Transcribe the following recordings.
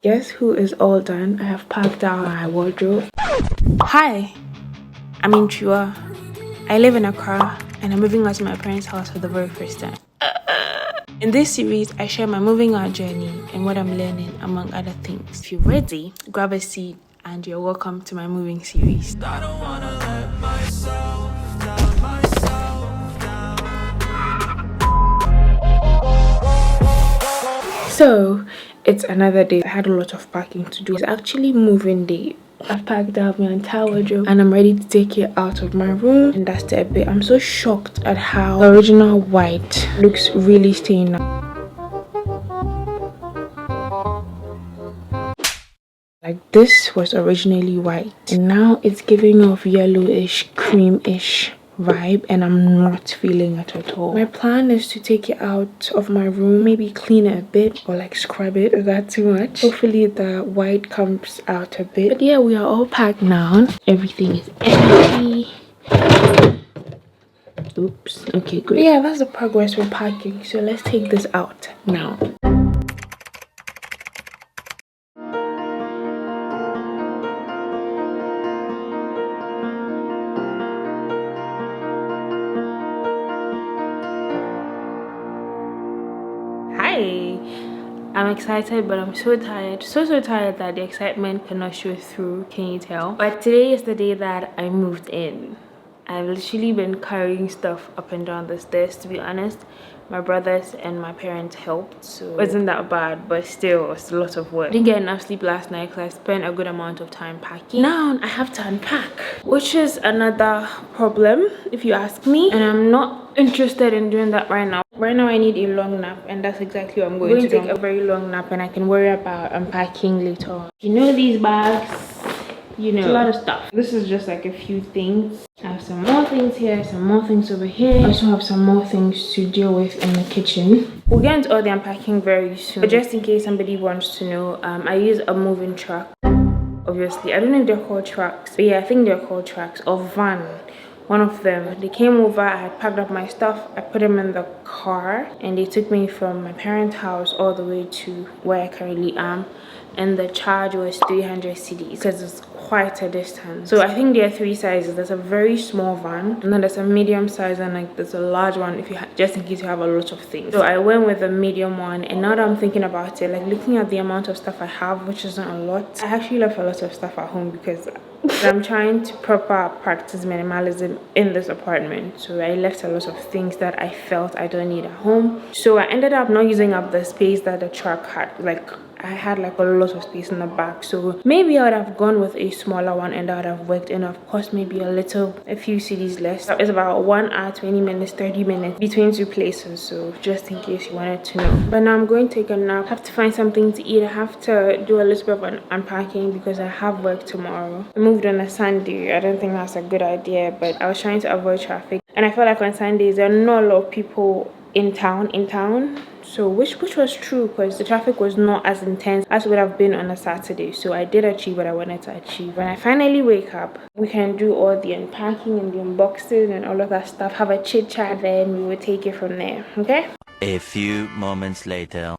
Guess who is all done? I have packed out my wardrobe. Hi, I'm Antwiwaa. I live in Accra and I'm moving out to my parents' house for the very first time. In this series, I share my moving out journey and what I'm learning, among other things. If you're ready, grab a seat and you're welcome to my moving series. I don't wanna let myself down. So, it's another day. I had a lot of packing to do. It's actually moving day. I've packed out my entire wardrobe and I'm ready to take it out of my room and dust it a bit. I'm so shocked at how the original white looks really stained now. Like, this was originally white and now it's giving off yellowish, creamish vibe and I'm not feeling it at all. My plan is to take it out of my room, maybe clean it a bit or like scrub it. Is that too much? Hopefully the white comes out a bit. But yeah, we are all packed now. Everything is empty. Oops. Okay, great. But yeah, that's the progress we're packing. So let's take this out now. I'm excited, but I'm so tired. So tired that the excitement cannot show through. Can you tell? But today is the day that I moved in. I've literally been carrying stuff up and down the stairs, to be honest. My brothers and my parents helped, so it wasn't that bad, but still, it was a lot of work. I didn't get enough sleep last night because I spent a good amount of time packing. Now I have to unpack, which is another problem, if you ask me, and I'm not interested in doing that right now. Right now I need a long nap, and that's exactly what I'm going to do. Take a very long nap and I can worry about unpacking later on. You know, these bags, you know, it's a lot of stuff. This is just like a few things. I have some more things here, some more things over here. I also have some more things to deal with in the kitchen. We'll get into all the unpacking very soon, but just in case somebody wants to know, I use a moving truck. Obviously, I don't know if they're called trucks, but yeah, I think they're called trucks, or van. One of them. They came over, I had packed up my stuff, I put them in the car, and they took me from my parents' house all the way to where I currently am, and the charge was 300 cedis because it's quite a distance. So I think there are three sizes. There's a very small van, and then there's a medium size, and like there's a large one if you just in case you have a lot of things. So I went with the medium one, and now that I'm thinking about it, like looking at the amount of stuff I have, which isn't a lot, I actually left a lot of stuff at home because I'm trying to proper practice minimalism in this apartment. So I left a lot of things that I felt I don't need at home. So I ended up not using up the space that the truck had. Like, I had like a lot of space in the back, so maybe I would have gone with a smaller one and that would have worked, and of course maybe a few cedis less. So it's about 1 hour 20 minutes 30 minutes between two places, so just in case you wanted to know. But now I'm going to take a nap. I have to find something to eat. I have to do a little bit of unpacking because I have work tomorrow. I moved on a Sunday. I don't think that's a good idea, but I was trying to avoid traffic, and I felt like on Sundays there are not a lot of people in town, so which was true because the traffic was not as intense as would have been on a Saturday. So I did achieve what I wanted to achieve. When I finally wake up, we can do all the unpacking and the unboxing and all of that stuff, have a chit chat, then we will take it from there. Okay, a few moments later.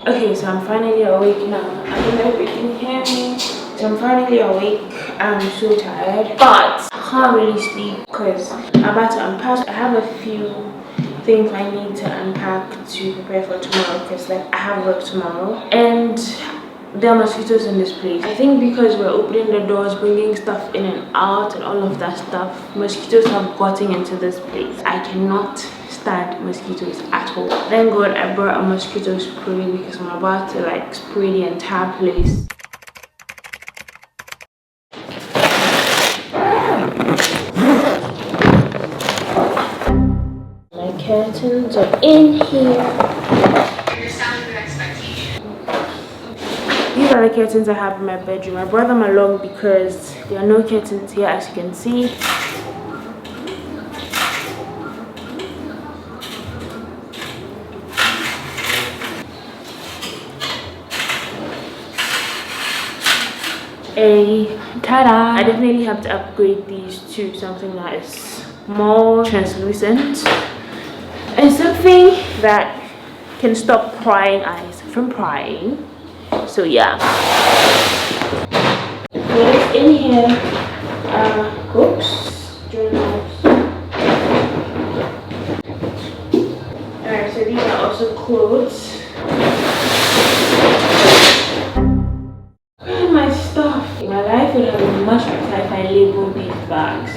Okay, so I'm finally awake now. I don't know if you can hear me. So I'm finally awake. I'm so tired, but I can't really sleep because I'm about to unpack. I have a few things I need to unpack to prepare for tomorrow because like I have work tomorrow, and there are mosquitoes in this place. I think because we're opening the doors, bringing stuff in and out and all of that stuff, mosquitoes have gotten into this place. I cannot stand mosquitoes at all. Thank God I brought a mosquito spray because I'm about to like spray the entire place. My curtains are in here. These are the curtains I have in my bedroom. I brought them along because there are no curtains here, as you can see. Ta-da! I definitely have to upgrade these to something that is more translucent. And so that can stop prying eyes from prying. So yeah, what is in here? Books, journals. Alright, so these are also clothes. Where are my stuff? My life would have been much better if I labeled these bags.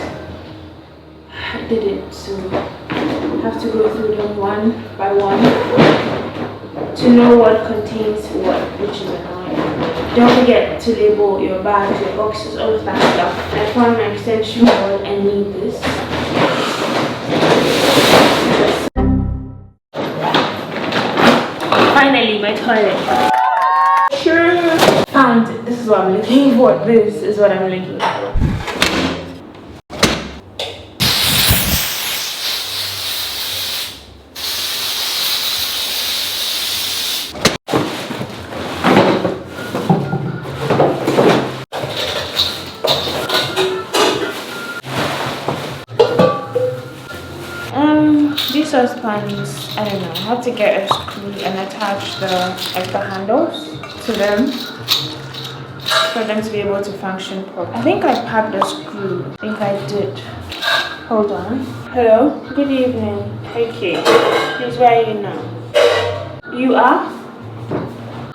I didn't, so I have to go through them one by one to know what contains what, which is annoying. Don't forget to label your bags, your boxes, all of that stuff. I found my extension cord and need this. Finally, my toilet. Sure. Found it. This is what I'm looking for. This is what I'm looking for. These saucepans, I don't know, I have to get a screw and attach the handles to them for them to be able to function properly. I think I packed the screw. I think I did. Hold on. Hello, good evening. Okay, please, where are you now? You are?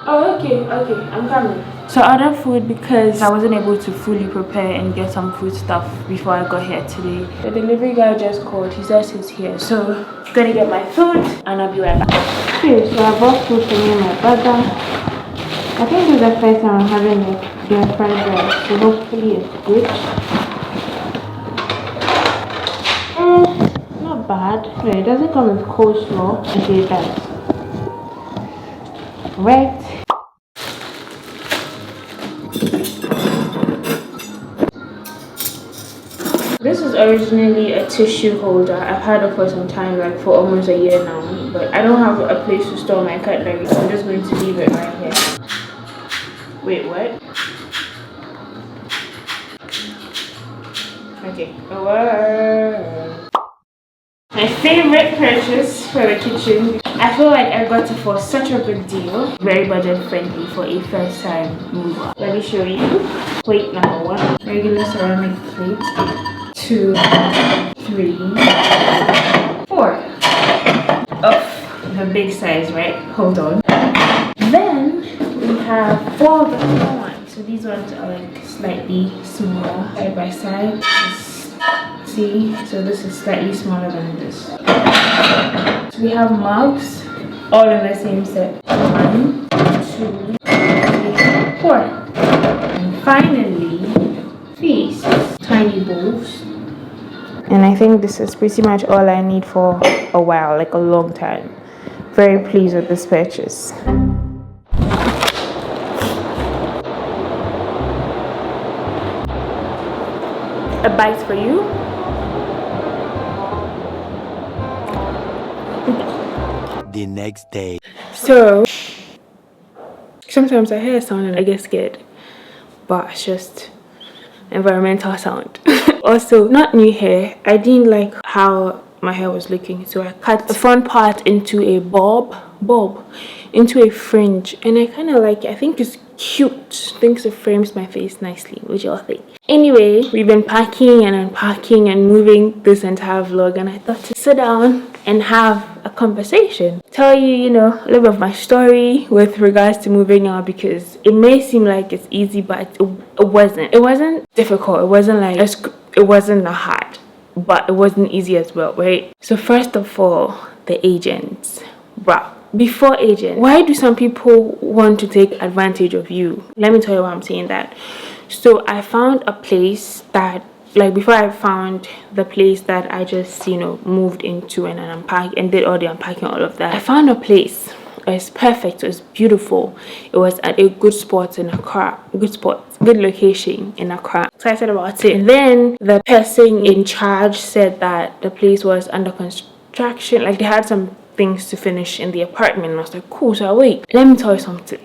Oh, okay, I'm coming. So I ordered food because I wasn't able to fully prepare and get some food stuff before I got here today. The delivery guy just called. He says he's here. So I'm gonna get my food and I'll be right back. Okay, so I bought food for me and my brother. I think this is the first time I'm having their fried rice, so hopefully it's good. Not bad. Wait, it doesn't come with coleslaw. Okay, it does. Right. This is originally a tissue holder. I've had it for some time, like for almost a year now, but I don't have a place to store my cutlery, so I'm just going to leave it right here. Wait, what? Okay. My favorite purchase for the kitchen. I feel like I got it for such a good deal. Very budget friendly for a first time mover. Let me show you. Plate number 1. Regular ceramic plate. 2, 3, 4. Oh, the big size, right? Hold on. Then we have 4 of the small ones. So these ones are like slightly smaller, side by side. See, so this is slightly smaller than this. So we have mugs, all in the same set. 1, 2, 3, 4. And finally, these tiny bowls. And I think this is pretty much all I need for a while, like a long time. Very pleased with this purchase. A bite for you. The next day. So sometimes I hear a sound and I get scared, but it's just environmental sound. Also, not new hair. I didn't like how my hair was looking, so I cut the front part into a bob into a fringe, and I kind of like it. I think it's cute. I think it frames my face nicely. What y'all think? Anyway, we've been packing and unpacking and moving this entire vlog, and I thought to sit down and have a conversation, tell you, you know, a little bit of my story with regards to moving out, because it may seem like it's easy, but it wasn't difficult. It wasn't like it wasn't hard, but it wasn't easy as well, right? So first of all, the agents, bruh. Before agent, why do some people want to take advantage of you? Let me tell you why I'm saying that. So I found a place that, like, before I found the place that I just, you know, moved into and unpacked and did all the unpacking, all of that, I found a place. It's perfect. It's beautiful. It was at a good spot in Accra. Good location in Accra. Excited about it. And then the person in charge said that the place was under construction. Like, they had some things to finish in the apartment, and I was like, cool. So I wait. Let me tell you something.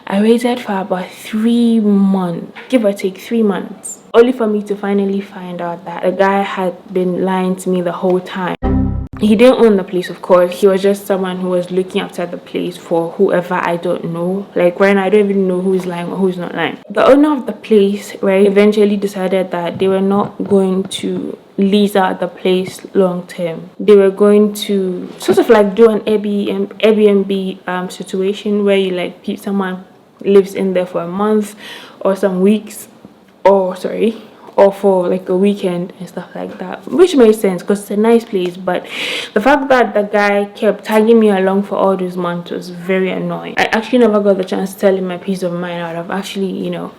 I waited for about 3 months, give or take 3 months, only for me to finally find out that the guy had been lying to me the whole time. He didn't own the place, of course. He was just someone who was looking after the place for whoever, I don't know. Like right now, I don't even know who's lying or who's not lying. The owner of the place, right, eventually decided that they were not going to lease out the place long term. They were going to sort of like do an Airbnb situation where you like someone lives in there for a month or some weeks, or for like a weekend and stuff like that, which made sense because it's a nice place. But the fact that the guy kept tagging me along for all those months was very annoying. I actually never got the chance to tell him my peace of mind. I would have actually, I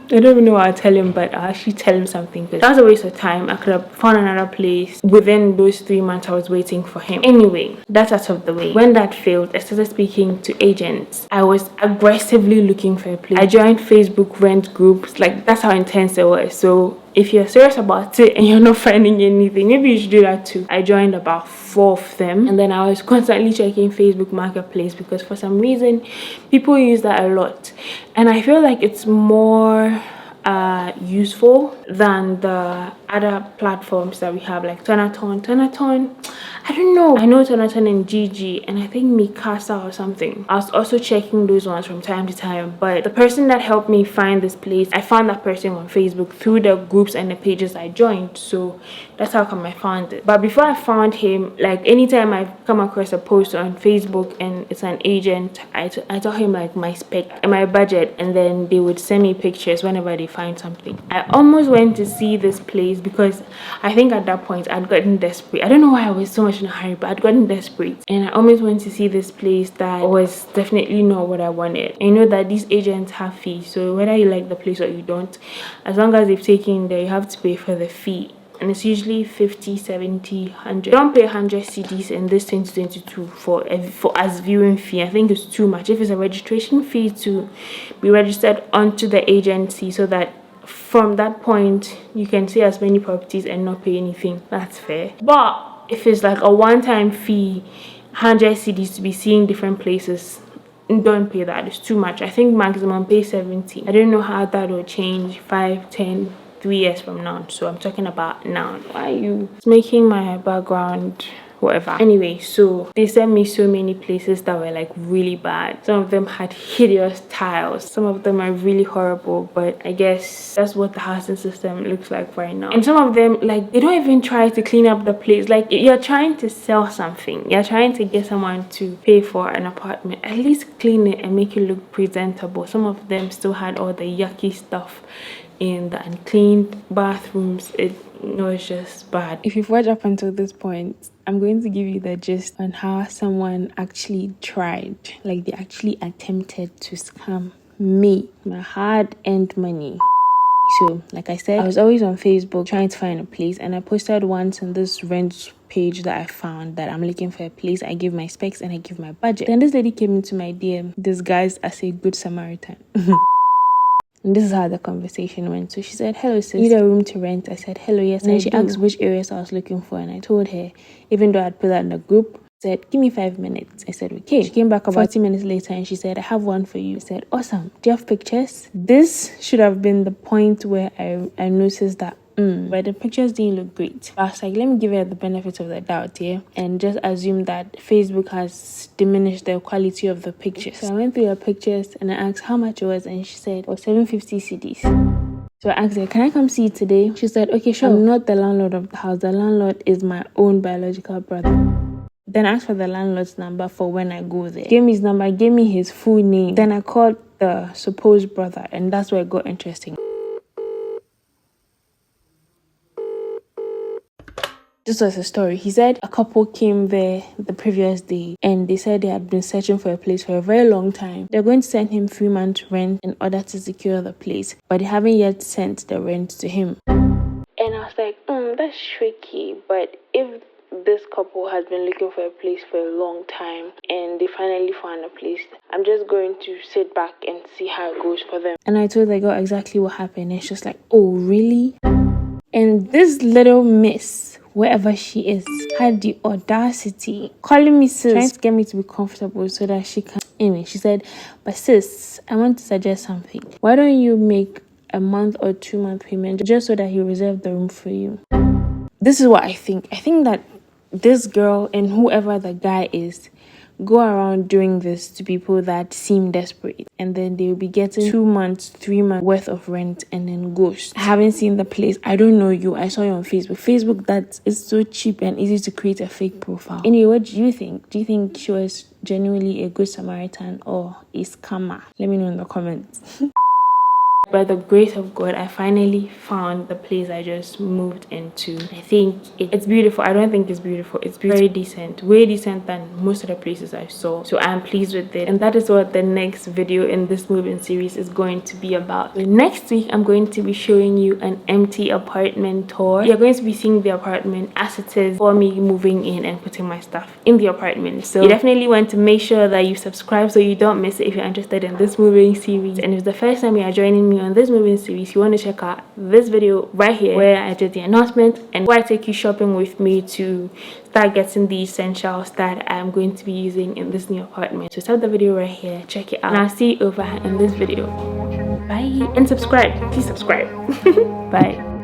don't even know what I'll tell him, but I'll actually tell him something because that was a waste of time. I could have found another place within those 3 months I was waiting for him. Anyway, that's out of the way. When that failed, I started speaking to agents. I was aggressively looking for a place. I joined Facebook rent groups. Like, that's how intense it was. So if you're serious about it and you're not finding anything, maybe you should do that too. I joined about 4 of them, and then I was constantly checking Facebook Marketplace because for some reason people use that a lot, and I feel like it's more useful than the other platforms that we have, like Tonaton. I don't know. I know Tonaton and Gigi, and I think Mikasa or something. I was also checking those ones from time to time, but the person that helped me find this place, I found that person on Facebook through the groups and the pages I joined, so that's how come I found it. But before I found him, like anytime I come across a post on Facebook and it's an agent, I tell him like my spec and my budget, and then they would send me pictures whenever they find something. I almost went to see this place because I think at that point I'd gotten desperate. I don't know why I was so much in a hurry, but I'd gotten desperate, and I almost went to see this place that was definitely not what I wanted. And you know that these agents have fees, so whether you like the place or you don't, as long as they've taken there, you have to pay for the fee. And it's usually 50, 70, 100. Don't pay 100 cedis in this 2022 for as viewing fee. I think it's too much. If it's a registration fee to be registered onto the agency, so that from that point you can see as many properties and not pay anything, that's fair. But if it's like a one-time fee, 100 cedis to be seeing different places, don't pay that. It's too much. I think maximum pay 70. I don't know how that will change 5, 10, 3 years from now, so I'm talking about now. Why are you making my background whatever? Anyway, so they sent me so many places that were like really bad. Some of them had hideous tiles, some of them are really horrible, but I guess that's what the housing system looks like right now. And some of them, like, they don't even try to clean up the place. Like, you're trying to sell something, you're trying to get someone to pay for an apartment, at least clean it and make it look presentable. Some of them still had all the yucky stuff in the uncleaned bathrooms. It was just bad. If you've watched up until this point, I'm going to give you the gist on how someone actually tried, like they actually attempted to scam me, my hard-earned money. So, like I said, I was always on Facebook trying to find a place, and I posted once on this rent page that I found that I'm looking for a place. I give my specs and I give my budget. Then this lady came into my DM disguised as a good Samaritan. And this is how the conversation went. So she said, "Hello sis, need a room to rent?" I said, "Hello, yes." And then she asked which areas I was looking for, and I told her, even though I'd put that in the group. Said, "Give me 5 minutes." I said, "Okay." She came back about 40 minutes later and she said, "I have one for you." I said, "Awesome. Do you have pictures?" This should have been the point where I noticed that but the pictures didn't look great. I was like, let me give her the benefit of the doubt, yeah, and just assume that Facebook has diminished the quality of the pictures. So I went through the pictures and I asked how much it was, and she said, "Oh, 750 cedis." So I asked her, "Can I come see it today?" She said, "Okay, sure." I'm not the landlord of the house. The landlord is my own biological brother. Then I asked for the landlord's number for when I go there. Gave me his number, gave me his full name. Then I called the supposed brother, and that's where it got interesting. This was a story. He said a couple came there the previous day and they said they had been searching for a place for a very long time. They're going to send him 3 months rent in order to secure the place, but they haven't yet sent the rent to him. And I was like, that's tricky. But if this couple has been looking for a place for a long time and they finally found a place, I'm just going to sit back and see how it goes for them. And I told the girl exactly what happened, and she's just like, "Oh, really?" And this little miss, wherever she is, had the audacity calling me sis, trying to get me to be comfortable so that she can. Anyway, she said, "But sis, I want to suggest something. Why don't you make a month or 2 month payment just so that he reserved the room for you?" This is what I think. I think that this girl and whoever the guy is go around doing this to people that seem desperate, and then they will be getting 2 months, 3 months worth of rent and then ghost. I haven't seen the place. I don't know you. I saw you on Facebook. That is so cheap and easy to create a fake profile. Anyway, what do you think? Do you think she was genuinely a good Samaritan or a scammer? Let me know in the comments. By the grace of God, I finally found the place I just moved into. I think it's beautiful. I don't think it's beautiful. It's very decent. Way decent than most of the places I saw. So I'm pleased with it. And that is what the next video in this moving series is going to be about. So next week, I'm going to be showing you an empty apartment tour. You're going to be seeing the apartment as it is for me moving in and putting my stuff in the apartment. So you definitely want to make sure that you subscribe so you don't miss it if you're interested in this moving series. And if it's the first time you are joining me on this moving series, you want to check out this video right here where I did the announcement and where I take you shopping with me to start getting the essentials that I'm going to be using in this new apartment. So start the video right here, check it out, and I'll see you over in this video. Bye, and subscribe. Please subscribe. Bye.